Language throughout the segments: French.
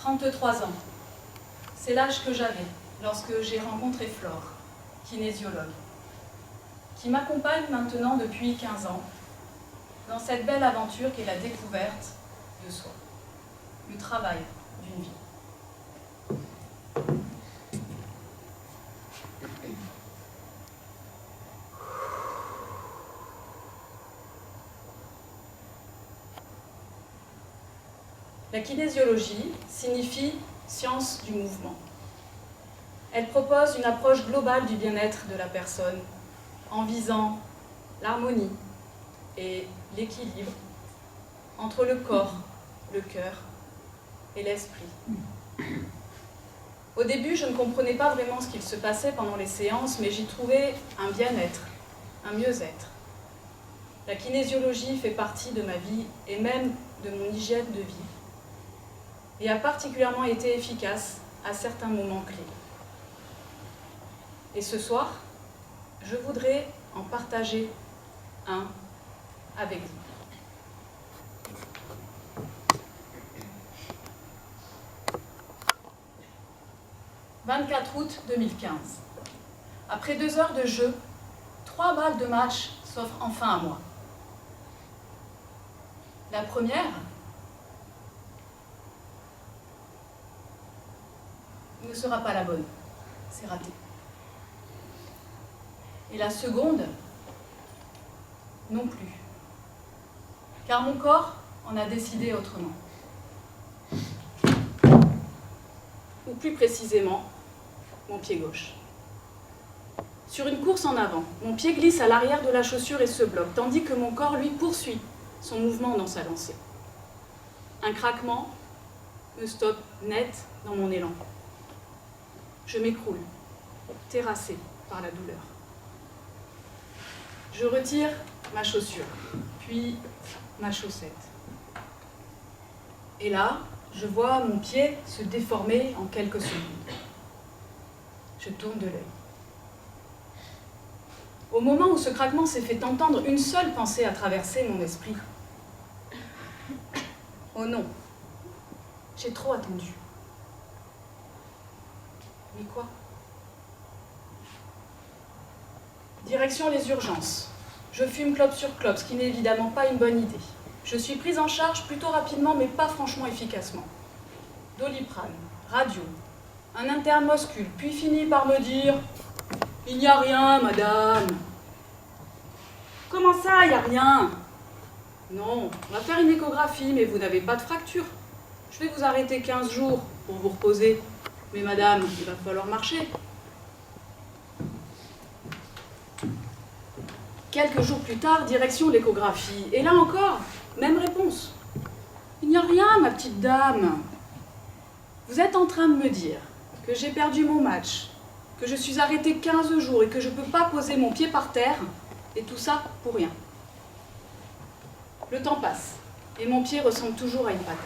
33 ans. C'est l'âge que j'avais lorsque j'ai rencontré Flore, kinésiologue, qui m'accompagne maintenant depuis 15 ans dans cette belle aventure qu'est la découverte de soi, le travail d'une vie. La kinésiologie signifie science du mouvement. Elle propose une approche globale du bien-être de la personne en visant l'harmonie et l'équilibre entre le corps, le cœur et l'esprit. Au début, je ne comprenais pas vraiment ce qu'il se passait pendant les séances, mais j'y trouvais un bien-être, un mieux-être. La kinésiologie fait partie de ma vie et même de mon hygiène de vie, et a particulièrement été efficace à certains moments clés. Et ce soir, je voudrais en partager un avec vous. « 24 août 2015. Après 2 heures de jeu, 3 balles de match s'offrent enfin à moi. La première ne sera pas la bonne, c'est raté. Et la seconde, non plus. Car mon corps en a décidé autrement. Ou plus précisément, mon pied gauche. Sur une course en avant, mon pied glisse à l'arrière de la chaussure et se bloque, tandis que mon corps, lui, poursuit son mouvement dans sa lancée. Un craquement me stoppe net dans mon élan. Je m'écroule, terrassée par la douleur. Je retire ma chaussure, puis ma chaussette. Et là, je vois mon pied se déformer en quelques secondes. Je tourne de l'œil. Au moment où ce craquement s'est fait entendre, une seule pensée a traversé mon esprit. Oh non, j'ai trop attendu. Mais quoi? Direction les urgences. Je fume clope sur clope, ce qui n'est évidemment pas une bonne idée. Je suis prise en charge plutôt rapidement, mais pas franchement efficacement. Doliprane, radio, un interne m'auscule, puis finit par me dire « Il n'y a rien, madame !»« Comment ça, il n'y a rien ?»« Non, on va faire une échographie, mais vous n'avez pas de fracture. Je vais vous arrêter 15 jours pour vous reposer. Mais madame, il va falloir marcher. » Quelques jours plus tard, direction l'échographie. Et là encore, même réponse. « Il n'y a rien, ma petite dame. Vous êtes en train de me dire que j'ai perdu mon match, que je suis arrêtée 15 jours et que je ne peux pas poser mon pied par terre, et tout ça pour rien. » Le temps passe, et mon pied ressemble toujours à une patate.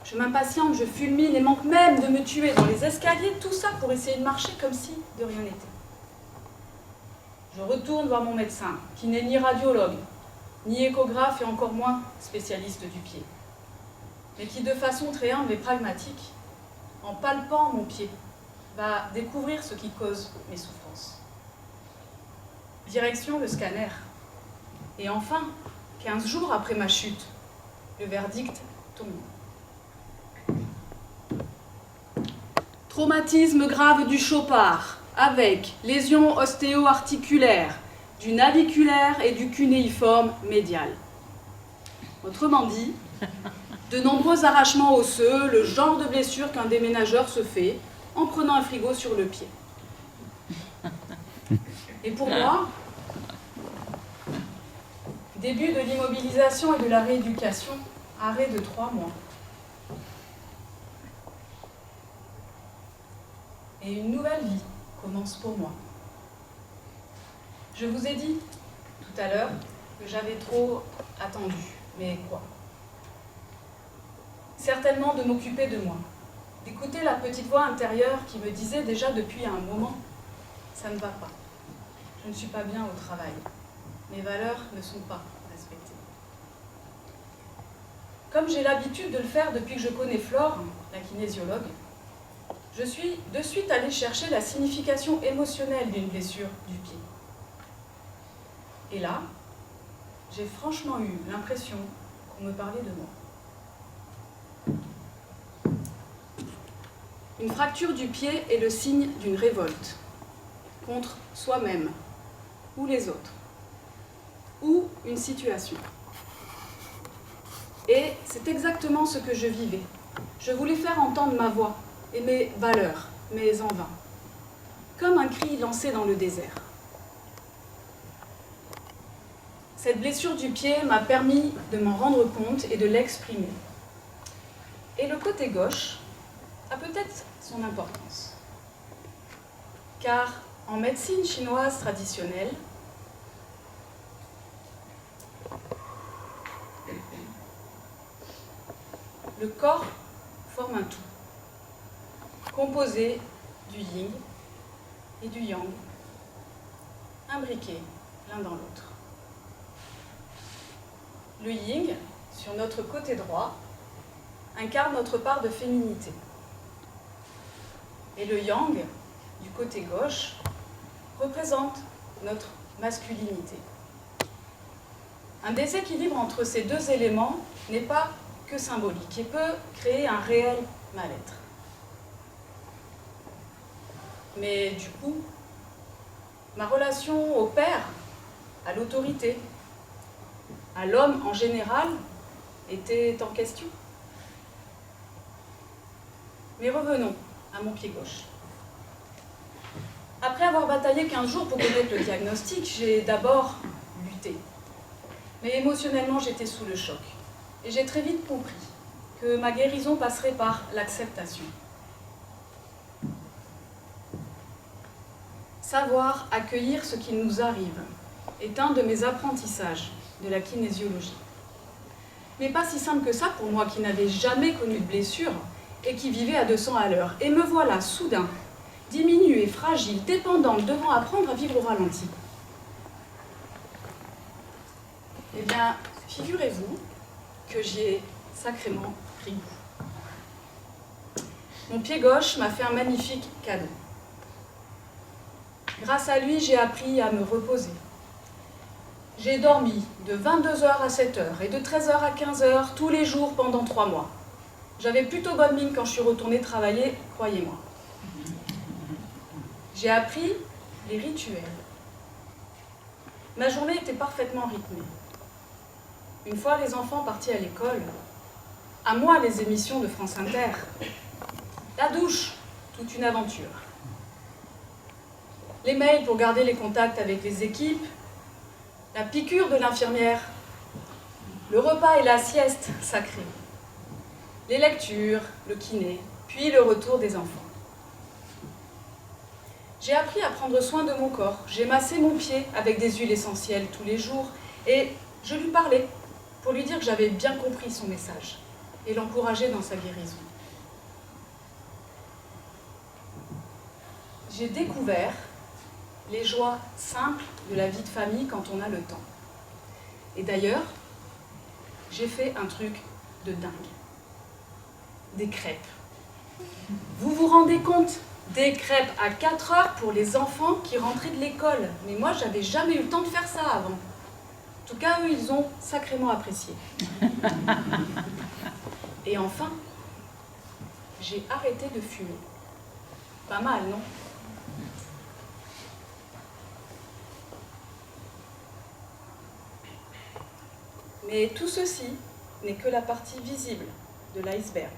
Je m'impatiente, je fulmine et manque même de me tuer dans les escaliers, tout ça pour essayer de marcher comme si de rien n'était. Je retourne voir mon médecin, qui n'est ni radiologue, ni échographe et encore moins spécialiste du pied, mais qui de façon très humble et pragmatique, en palpant mon pied, va découvrir ce qui cause mes souffrances. Direction le scanner. Et enfin, 15 jours après ma chute, le verdict tombe. Traumatisme grave du chopard, avec lésions ostéo-articulaires, du naviculaire et du cunéiforme médial. Autrement dit, de nombreux arrachements osseux, le genre de blessure qu'un déménageur se fait en prenant un frigo sur le pied. Et pour moi, début de l'immobilisation et de la rééducation, arrêt de 3 mois. Et une nouvelle vie commence pour moi. Je vous ai dit tout à l'heure que j'avais trop attendu, mais quoi? Certainement de m'occuper de moi, d'écouter la petite voix intérieure qui me disait déjà depuis un moment « ça ne va pas, je ne suis pas bien au travail, mes valeurs ne sont pas respectées ». Comme j'ai l'habitude de le faire depuis que je connais Flore, la kinésiologue, je suis de suite allée chercher la signification émotionnelle d'une blessure du pied. Et là, j'ai franchement eu l'impression qu'on me parlait de moi. Une fracture du pied est le signe d'une révolte contre soi-même ou les autres, ou une situation. Et c'est exactement ce que je vivais. Je voulais faire entendre ma voix et mes valeurs, mais en vain. Comme un cri lancé dans le désert. Cette blessure du pied m'a permis de m'en rendre compte et de l'exprimer. Et le côté gauche a peut-être son importance. Car en médecine chinoise traditionnelle, le corps forme un tout, composé du yin et du yang, imbriqués l'un dans l'autre. Le yin, sur notre côté droit, incarne notre part de féminité. Et le yang, du côté gauche, représente notre masculinité. Un déséquilibre entre ces deux éléments n'est pas que symbolique et peut créer un réel mal-être. Mais du coup, ma relation au père, à l'autorité, à l'homme en général, était en question. Mais revenons à mon pied gauche. Après avoir bataillé 15 jours pour connaître le diagnostic, j'ai d'abord lutté. Mais émotionnellement, j'étais sous le choc. Et j'ai très vite compris que ma guérison passerait par l'acceptation. Savoir accueillir ce qui nous arrive est un de mes apprentissages de la kinésiologie. Mais pas si simple que ça pour moi qui n'avais jamais connu de blessure et qui vivait à 200 à l'heure. Et me voilà soudain, diminuée, fragile, dépendante, devant apprendre à vivre au ralenti. Eh bien, figurez-vous que j'y ai sacrément pris goût. Mon pied gauche m'a fait un magnifique cadeau. Grâce à lui, j'ai appris à me reposer. J'ai dormi de 22h à 7h et de 13h à 15h tous les jours pendant 3 mois. J'avais plutôt bonne mine quand je suis retournée travailler, croyez-moi. J'ai appris les rituels. Ma journée était parfaitement rythmée. Une fois les enfants partis à l'école, à moi les émissions de France Inter, la douche, toute une aventure. Les mails pour garder les contacts avec les équipes, la piqûre de l'infirmière, le repas et la sieste sacrée, les lectures, le kiné, puis le retour des enfants. J'ai appris à prendre soin de mon corps. J'ai massé mon pied avec des huiles essentielles tous les jours et je lui parlais pour lui dire que j'avais bien compris son message et l'encourager dans sa guérison. J'ai découvert les joies simples de la vie de famille quand on a le temps. Et d'ailleurs, j'ai fait un truc de dingue. Des crêpes. Vous vous rendez compte? Des crêpes à 4 heures pour les enfants qui rentraient de l'école. Mais moi, j'avais jamais eu le temps de faire ça avant. En tout cas, eux, ils ont sacrément apprécié. Et enfin, j'ai arrêté de fumer. Pas mal, non? Mais tout ceci n'est que la partie visible de l'iceberg.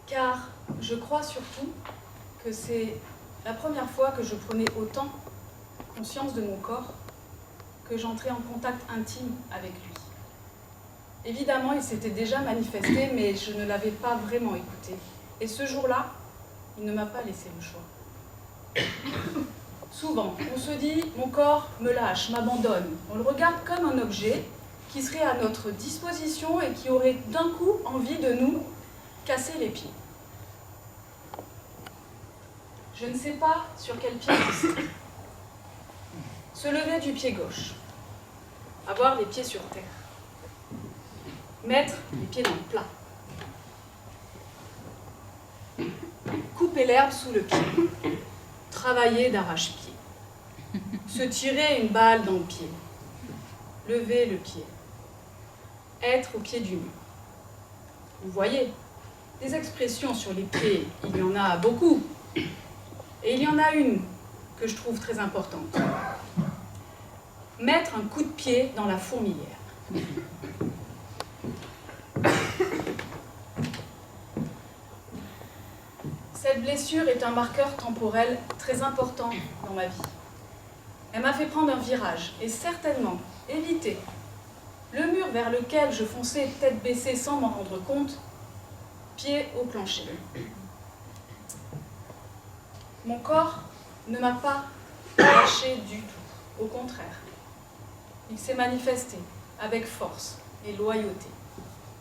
Car je crois surtout que c'est la première fois que je prenais autant conscience de mon corps, que j'entrais en contact intime avec lui. Évidemment, il s'était déjà manifesté, mais je ne l'avais pas vraiment écouté. Et ce jour-là, il ne m'a pas laissé le choix. Souvent, on se dit « mon corps me lâche, m'abandonne ». On le regarde comme un objet qui serait à notre disposition et qui aurait d'un coup envie de nous casser les pieds. Je ne sais pas sur quel pied rester. Se lever du pied gauche, avoir les pieds sur terre. Mettre les pieds dans le plat. Couper l'herbe sous le pied. Travailler d'arrache-pied. Se tirer une balle dans le pied. Lever le pied. Être au pied du mur. Vous voyez, des expressions sur les pieds, il y en a beaucoup. Et il y en a une que je trouve très importante. Mettre un coup de pied dans la fourmilière. Cette blessure est un marqueur temporel très important dans ma vie. Elle m'a fait prendre un virage et certainement éviter le mur vers lequel je fonçais tête baissée sans m'en rendre compte, pied au plancher. Mon corps ne m'a pas lâché du tout, au contraire. Il s'est manifesté avec force et loyauté,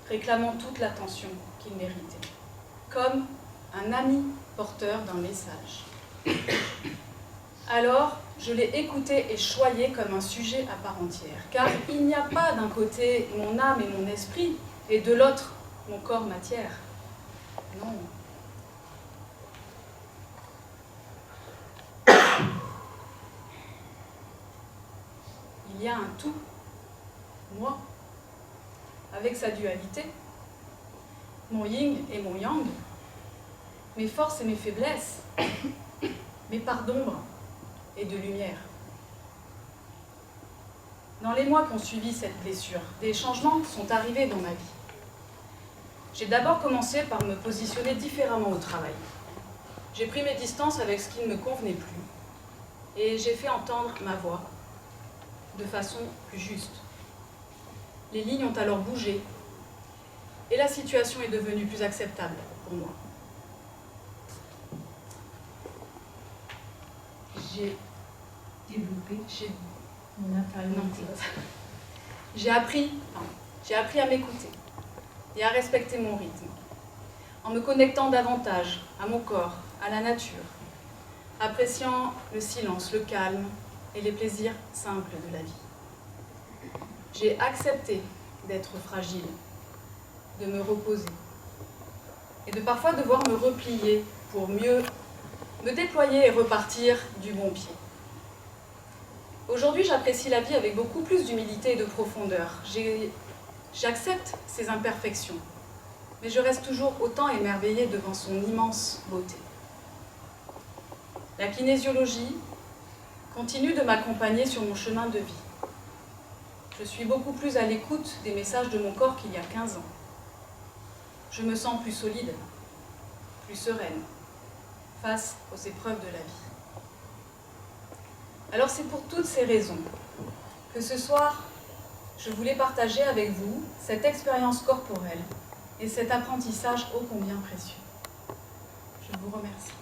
réclamant toute l'attention qu'il méritait, comme un ami porteur d'un message. Alors, je l'ai écouté et choyé comme un sujet à part entière, car il n'y a pas d'un côté mon âme et mon esprit, et de l'autre mon corps matière. Non. Il y a un tout, moi, avec sa dualité, mon yin et mon yang, mes forces et mes faiblesses, mes parts d'ombre et de lumière. Dans les mois qui ont suivi cette blessure, des changements sont arrivés dans ma vie. J'ai d'abord commencé par me positionner différemment au travail. J'ai pris mes distances avec ce qui ne me convenait plus et j'ai fait entendre ma voix de façon plus juste. Les lignes ont alors bougé et la situation est devenue plus acceptable pour moi. J'ai développé mon intériorité. J'ai appris à m'écouter et à respecter mon rythme, en me connectant davantage à mon corps, à la nature, appréciant le silence, le calme et les plaisirs simples de la vie. J'ai accepté d'être fragile, de me reposer et de parfois devoir me replier pour mieux me déployer et repartir du bon pied. Aujourd'hui, j'apprécie la vie avec beaucoup plus d'humilité et de profondeur. J'accepte ses imperfections, mais je reste toujours autant émerveillée devant son immense beauté. La kinésiologie continue de m'accompagner sur mon chemin de vie. Je suis beaucoup plus à l'écoute des messages de mon corps qu'il y a 15 ans. Je me sens plus solide, plus sereine, face aux épreuves de la vie. Alors c'est pour toutes ces raisons que ce soir, je voulais partager avec vous cette expérience corporelle et cet apprentissage ô combien précieux. Je vous remercie.